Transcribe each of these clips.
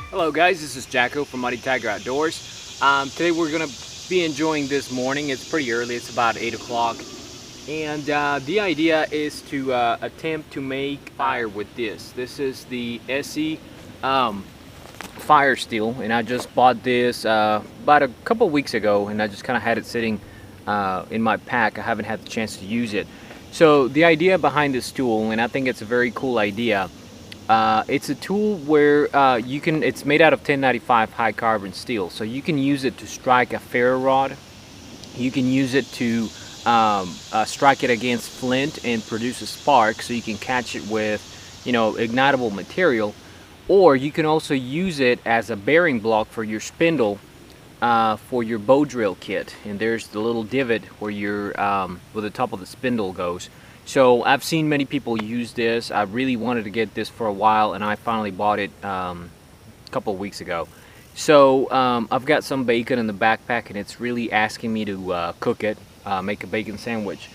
Hello guys, this is Jacko from Muddy Tiger Outdoors. Today we're going to be enjoying this morning. It's pretty early, it's about 8 o'clock. And the idea is to attempt to make fire with this. This is the ESEE Fire Steel, and I just bought this about a couple weeks ago, and I just kind of had it sitting in my pack. I haven't had the chance to use it. So the idea behind this tool, and I think it's a very cool idea, it's a tool where it's made out of 1095 high carbon steel, so you can use it to strike a ferro rod. You can use it to strike it against flint and produce a spark, so you can catch it with, ignitable material. Or you can also use it as a bearing block for your spindle for your bow drill kit. And there's the little divot where where the top of the spindle goes. So I've seen many people use this. I really wanted to get this for a while, and I finally bought it a couple of weeks ago. So I've got some bacon in the backpack, and it's really asking me to cook it, make a bacon sandwich.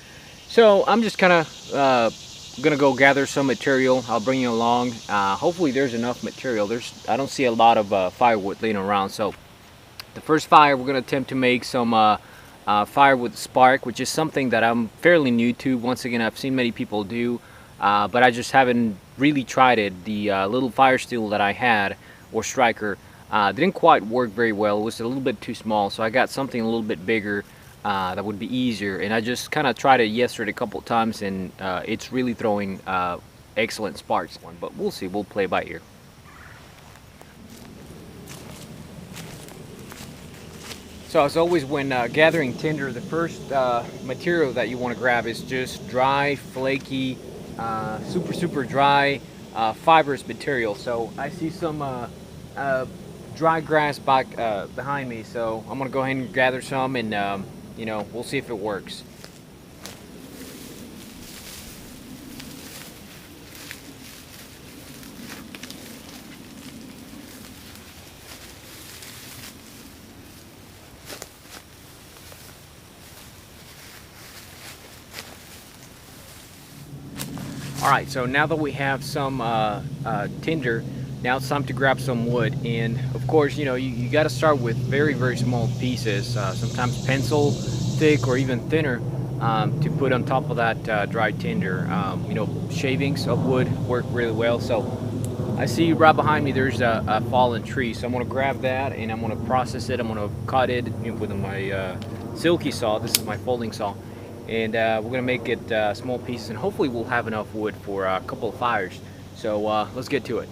So I'm just kind of gonna go gather some material. I'll bring you along. Hopefully there's enough material. I don't see a lot of firewood laying around. So the first fire, we're gonna attempt to make some fire with spark, which is something that I'm fairly new to. Once again, I've seen many people do, but I just haven't really tried it. The little fire steel that I had, or striker, didn't quite work very well. It was a little bit too small, so I got something a little bit bigger that would be easier. And I just kind of tried it yesterday a couple of times, and it's really throwing excellent sparks. But we'll see. We'll play by ear. So as always, when gathering tinder, the first material that you want to grab is just dry, flaky, super dry, fibrous material. So I see some dry grass back behind me, so I'm gonna go ahead and gather some, and we'll see if it works. Alright, so now that we have some tinder, now it's time to grab some wood. And of course, you got to start with very small pieces, sometimes pencil thick or even thinner, to put on top of that dry tinder. Shavings of wood work really well. So I see right behind me there's a fallen tree, so I'm going to grab that and I'm going to process it. I'm going to cut it with my silky saw. This is my folding saw. And we're going to make it small pieces, and hopefully we'll have enough wood for a couple of fires. So let's get to it.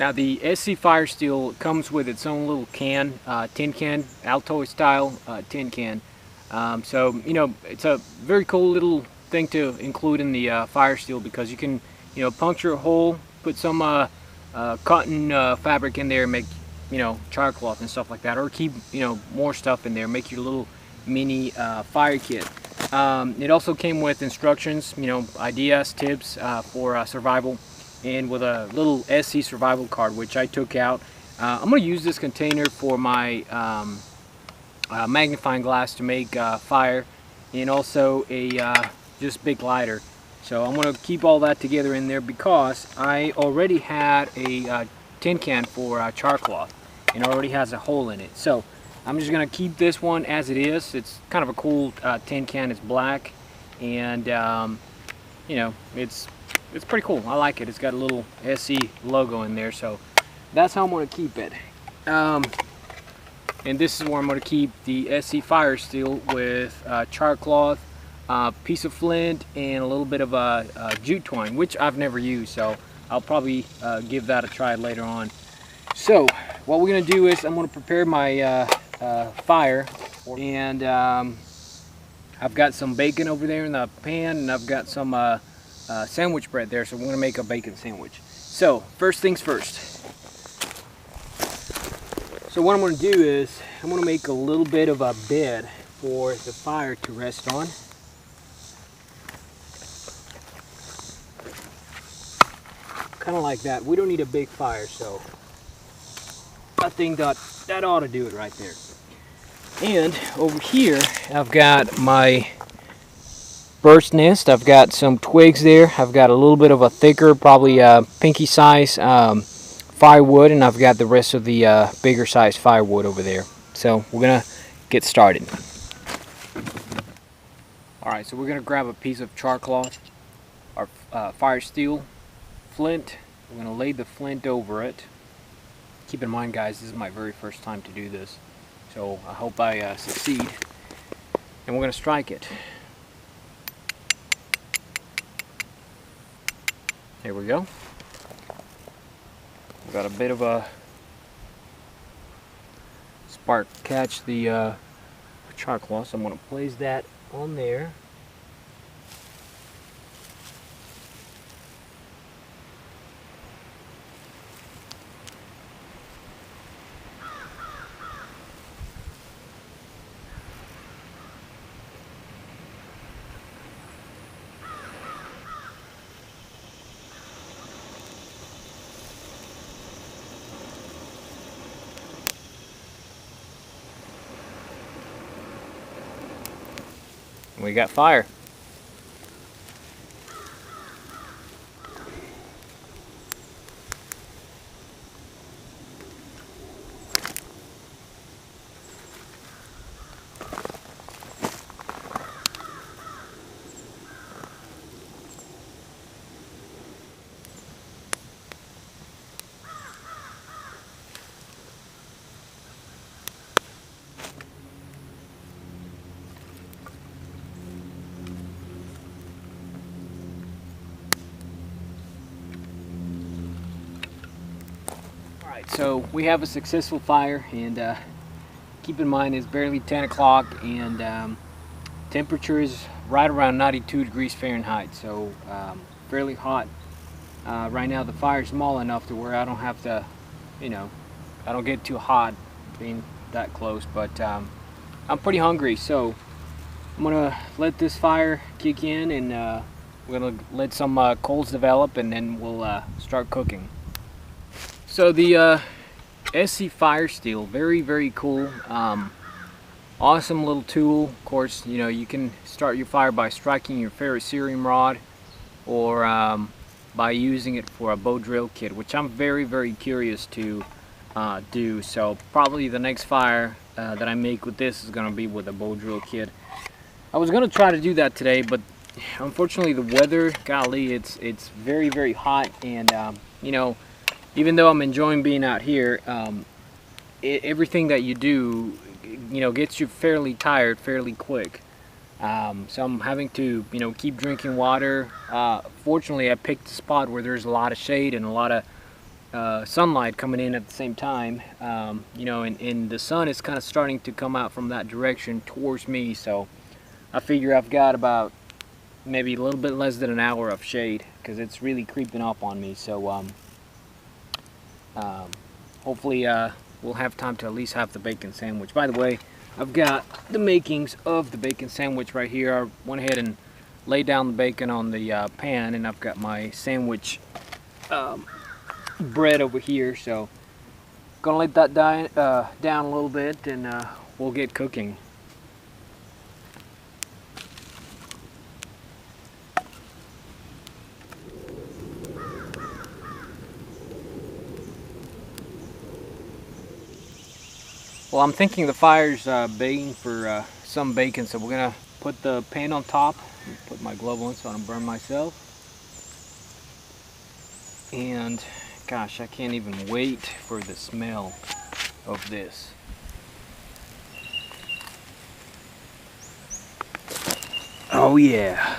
Now the ESEE Fire Steel comes with its own little can, tin can, Altoid style tin can. So you know, it's a very cool little thing to include in the Fire Steel, because you can, you know, puncture a hole, put some cotton fabric in there, make, you know, char cloth and stuff like that, or keep, you know, more stuff in there, make your little mini fire kit. It also came with instructions, you know, ideas, tips for survival, and with a little ESEE survival card, which I took out. I'm going to use this container for my magnifying glass to make fire, and also a just big lighter. So I'm going to keep all that together in there, because I already had a tin can for char cloth, and it already has a hole in it. So I'm just going to keep this one as it is. It's kind of a cool tin can. It's black, and you know, it's pretty cool. I like it. It's got a little ESEE logo in there, so that's how I'm going to keep it. And this is where I'm going to keep the ESEE Fire Steel, with char cloth, piece of flint, and a little bit of jute twine, which I've never used, so I'll probably give that a try later on. So what we're going to do is I'm going to prepare my fire, and I've got some bacon over there in the pan, and I've got some sandwich bread there, so we're going to make a bacon sandwich. So first things first. So what I'm going to do is I'm going to make a little bit of a bed for the fire to rest on. Kind of like that. We don't need a big fire, so I think that ought to do it right there. And over here I've got my bird's nest. I've got some twigs there. I've got a little bit of a thicker, probably pinky size firewood, and I've got the rest of the bigger size firewood over there. So we're gonna get started. Alright, so we're gonna grab a piece of char cloth, our fire steel, flint. We're gonna lay the flint over it. Keep in mind, guys, this is my very first time to do this, so I hope I succeed. And we're gonna strike it. There we go. We've got a bit of a spark catch the char cloth, so I'm going to place that on there. We got fire. So we have a successful fire, and keep in mind it's barely 10 o'clock, and temperature is right around 92 degrees Fahrenheit, so fairly hot. Right now the fire is small enough to where I don't have to, you know, I don't get too hot being that close, but I'm pretty hungry, so I'm gonna let this fire kick in, and we're gonna let some coals develop, and then we'll start cooking. So the ESEE Fire Steel, very cool, awesome little tool. Of course, you know, you can start your fire by striking your ferrocerium rod, or by using it for a bow drill kit, which I'm very curious to do. So probably the next fire that I make with this is going to be with a bow drill kit. I was going to try to do that today, but unfortunately the weather, golly, it's very hot, and you know, even though I'm enjoying being out here, everything that you do, you know, gets you fairly tired fairly quick. So I'm having to, you know, keep drinking water. Fortunately, I picked a spot where there's a lot of shade and a lot of sunlight coming in at the same time, you know, and the sun is kind of starting to come out from that direction towards me, so I figure I've got about maybe a little bit less than an hour of shade because it's really creeping up on me. So hopefully we'll have time to at least have the bacon sandwich. By the way, I've got the makings of the bacon sandwich right here. I went ahead and laid down the bacon on the pan, and I've got my sandwich bread over here, so gonna let that down a little bit, and we'll get cooking. Well, I'm thinking the fire's begging for some bacon, so we're gonna put the pan on top. Put my glove on so I don't burn myself. And gosh, I can't even wait for the smell of this. Oh yeah.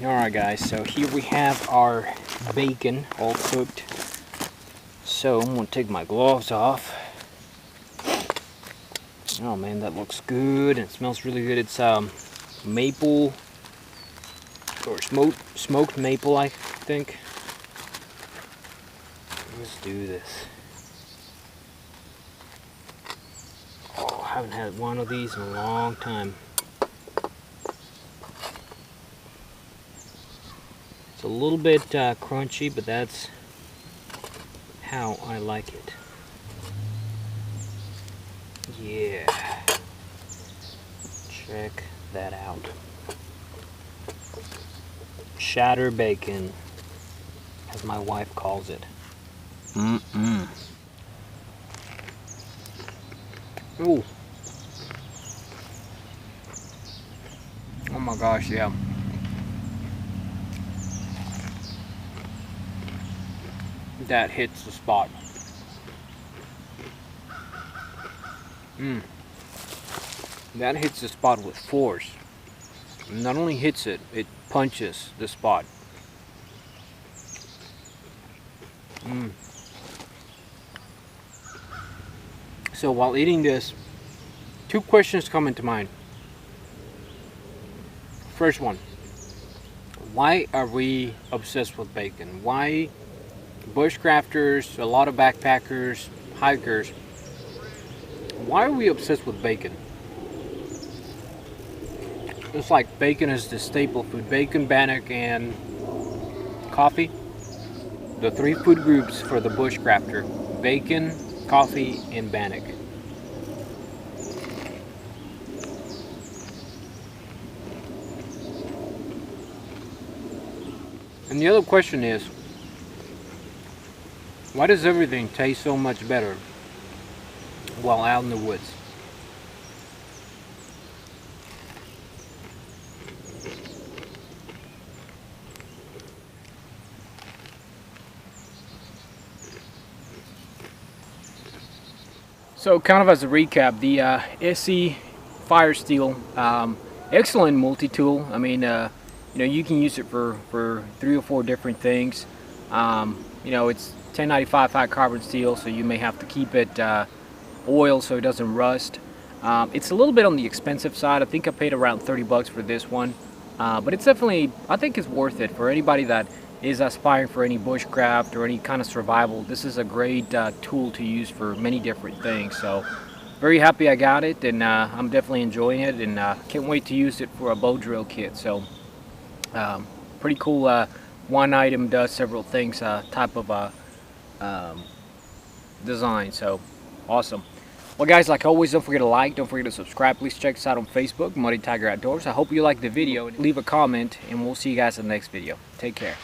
Alright guys, so here we have our bacon all cooked. So I'm going to take my gloves off. Oh man, that looks good and it smells really good. It's maple or smoked maple, I think. Let's do this. Oh, I haven't had one of these in a long time. It's a little bit crunchy, but that's how I like it. Yeah. Check that out. Shatter bacon, as my wife calls it. Mm-mm. Ooh. Oh my gosh, yeah. That hits the spot. That hits the spot with force. Not only hits it, it punches the spot. So while eating this, two questions come into mind. First one, why are we obsessed with bacon? Why bushcrafters, a lot of backpackers, hikers, why are we obsessed with bacon? It's like bacon is the staple food. Bacon, bannock, and coffee. The three food groups for the bushcrafter. Bacon, coffee, and bannock. And the other question is, why does everything taste so much better while out in the woods? So kind of as a recap, the ESEE Fire Steel, excellent multi-tool. I mean, you know, you can use it for 3 or 4 different things. You know, it's 1095 high carbon steel, so you may have to keep it oiled so it doesn't rust. It's a little bit on the expensive side. I think I paid around 30 bucks for this one, but it's definitely, I think it's worth it for anybody that is aspiring for any bushcraft or any kind of survival. This is a great tool to use for many different things. So very happy I got it, and I'm definitely enjoying it, and can't wait to use it for a bow drill kit. So pretty cool. One item does several things type of design. So awesome. Well guys, like always, don't forget to like, don't forget to subscribe. Please check us out on Facebook, Muddy Tiger Outdoors. I hope you liked the video. Leave a comment and we'll see you guys in the next video. Take care.